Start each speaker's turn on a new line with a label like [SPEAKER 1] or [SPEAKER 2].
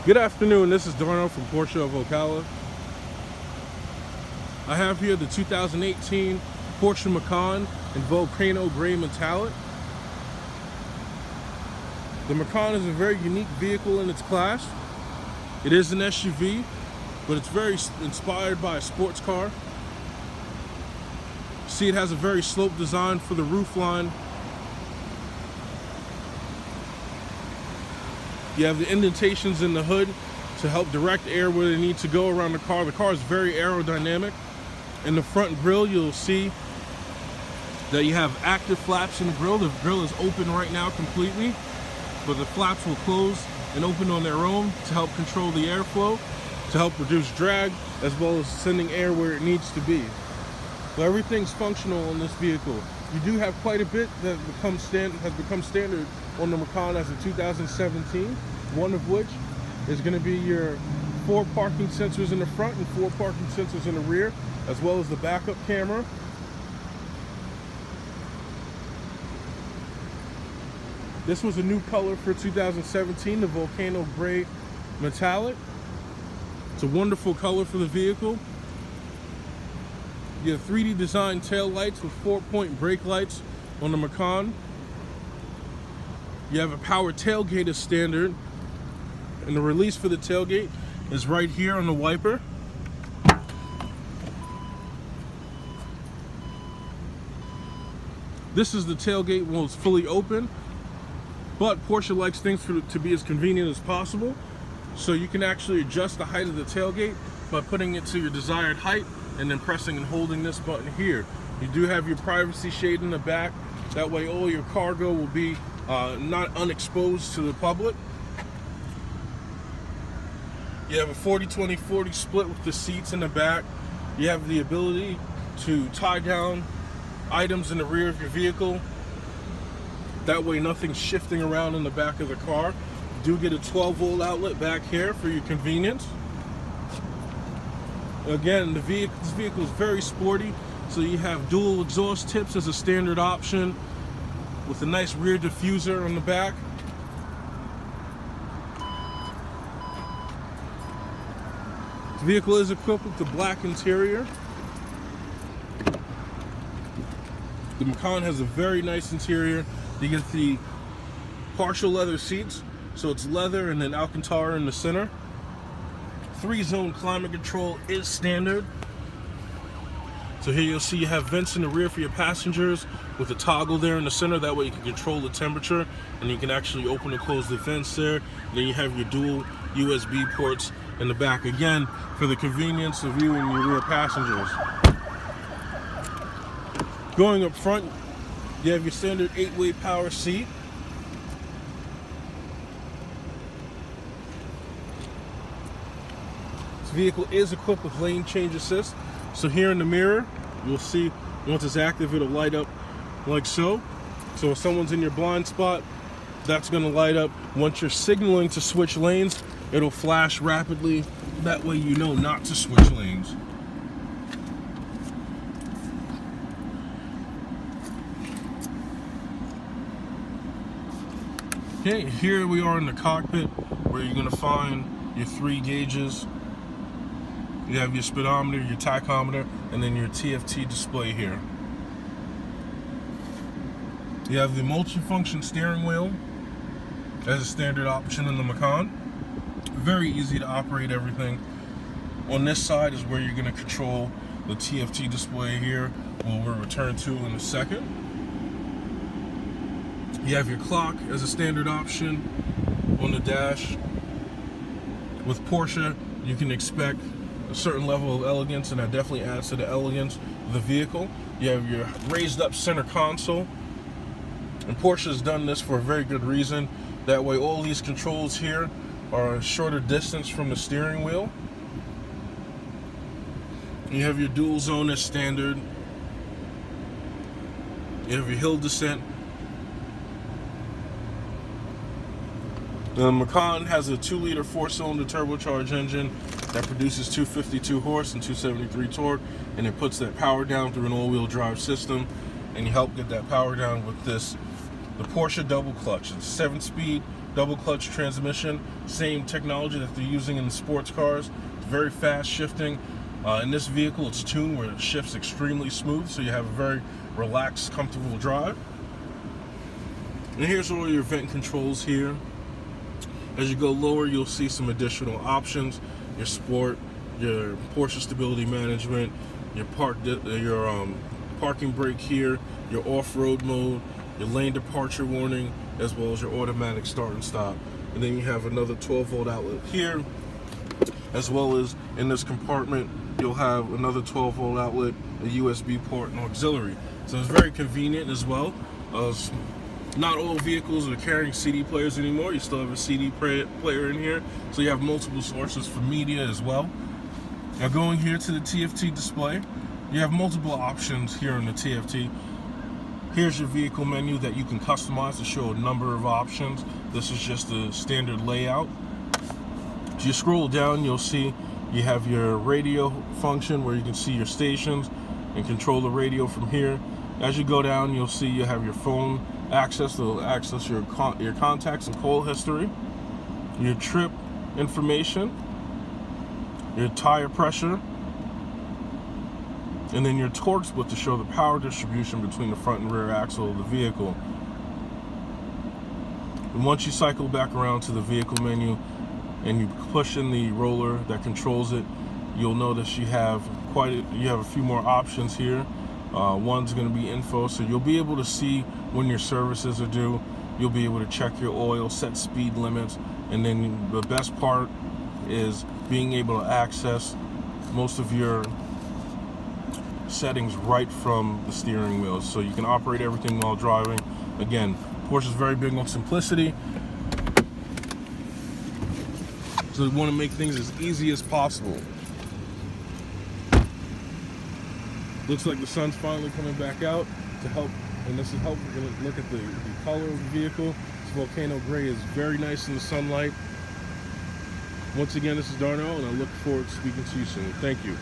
[SPEAKER 1] Good afternoon, this is Darno from Porsche Volcano. I have here the 2018 Porsche Macan in Volcano Gray Metallic. The Macan is a very unique vehicle in its class. It is an SUV, but it's very inspired by a sports car. See, it has a very sloped design for the roofline. You have the indentations in the hood to help direct air where they need to go around the car. The car is very aerodynamic. In the front grille, you'll see that you have active flaps in the grille. The grille is open right now completely, but the flaps will close and open on their own to help control the airflow, to help reduce drag, as well as sending air where it needs to be. So everything's functional on this vehicle. You do have quite a bit that has become standard on the Macan as of 2017, one of which is going to be your 4 parking sensors in the front and 4 parking sensors in the rear, as well as the backup camera. This was a new color for 2017, the Volcano Gray Metallic. It's a wonderful color for the vehicle. You have 3D designed tail lights with 4-point brake lights on the Macan. You have a power tailgate as standard, and the release for the tailgate is right here on the wiper. This is the tailgate when it's fully open, but Porsche likes things to be as convenient as possible, so you can actually adjust the height of the tailgate by putting it to your desired height and then pressing and holding this button here. You do have your privacy shade in the back. That way all your cargo will be not unexposed to the public. You have a 40-20-40 split with the seats in the back. You have the ability to tie down items in the rear of your vehicle. That way nothing's shifting around in the back of the car. You do get a 12-volt outlet back here for your convenience. Again, this vehicle is very sporty, so you have dual exhaust tips as a standard option with a nice rear diffuser on the back. The vehicle is equipped with the black interior. The Macan has a very nice interior. You get the partial leather seats, so it's leather and then Alcantara in the center. 3-zone climate control is standard. So here you'll see you have vents in the rear for your passengers with a toggle there in the center. That way you can control the temperature and you can actually open and close the vents there. And then you have your dual USB ports in the back, again, for the convenience of you and your rear passengers. Going up front, you have your standard 8-way power seat. This vehicle is equipped with lane change assist. So here in the mirror, you'll see once it's active, it'll light up like so. So if someone's in your blind spot, that's gonna light up. Once you're signaling to switch lanes, it'll flash rapidly. That way you know not to switch lanes. Okay, here we are in the cockpit where you're gonna find your 3 gauges. You have your speedometer, your tachometer, and then your Tft display here. You have the multi-function steering wheel as a standard option in the Macan. Very easy to operate everything. On this side is where you're going to control the Tft display here, what we'll return to in a second. You have your clock as a standard option on the dash. With Porsche, you can expect a certain level of elegance, and that definitely adds to the elegance of the vehicle. You have your raised up center console, and Porsche has done this for a very good reason. That way all these controls here are a shorter distance from the steering wheel. You have your dual zone as standard. You have your hill descent. The Macan has a 2-liter 4-cylinder turbocharged engine that produces 252 horse and 273 torque, and it puts that power down through an all-wheel drive system, and you help get that power down with the Porsche double clutch. It's a 7-speed double clutch transmission, same technology that they're using in the sports cars. It's very fast shifting. In this vehicle, it's tuned where it shifts extremely smooth, so you have a very relaxed, comfortable drive. And here's all your vent controls here. As you go lower, you'll see some additional options: your sport, your Porsche stability management, your parking brake here, your off-road mode, your lane departure warning, as well as your automatic start and stop. And then you have another 12-volt outlet here, as well as in this compartment you'll have another 12-volt outlet, a USB port, and auxiliary. So it's very convenient as well. Not all vehicles are carrying CD players anymore. You still have a CD player in here, so you have multiple sources for media as well. Now going here to the Tft Display, you have multiple options here in the TFT. Here's your vehicle menu that you can customize to show a number of options. This is just the standard layout. If you scroll down, you'll see you have your radio function where you can see your stations and control the radio from here. As you go down, you'll see you have your phone access to access your contacts and call history, your trip information, your tire pressure, and then your torque split to show the power distribution between the front and rear axle of the vehicle. And once you cycle back around to the vehicle menu and you push in the roller that controls it, you'll notice you have a few more options here. One's going to be info, so you'll be able to see when your services are due. You'll be able to check your oil, set speed limits, and then the best part is being able to access most of your settings right from the steering wheel, so you can operate everything while driving. Again, Porsche is very big on simplicity, so we want to make things as easy as possible. Looks like the sun's finally coming back out to help, and this is helpful. We're going to look at the color of the vehicle. This Volcano gray is very nice in the sunlight. Once again, this is Darnell, and I look forward to speaking to you soon. Thank you.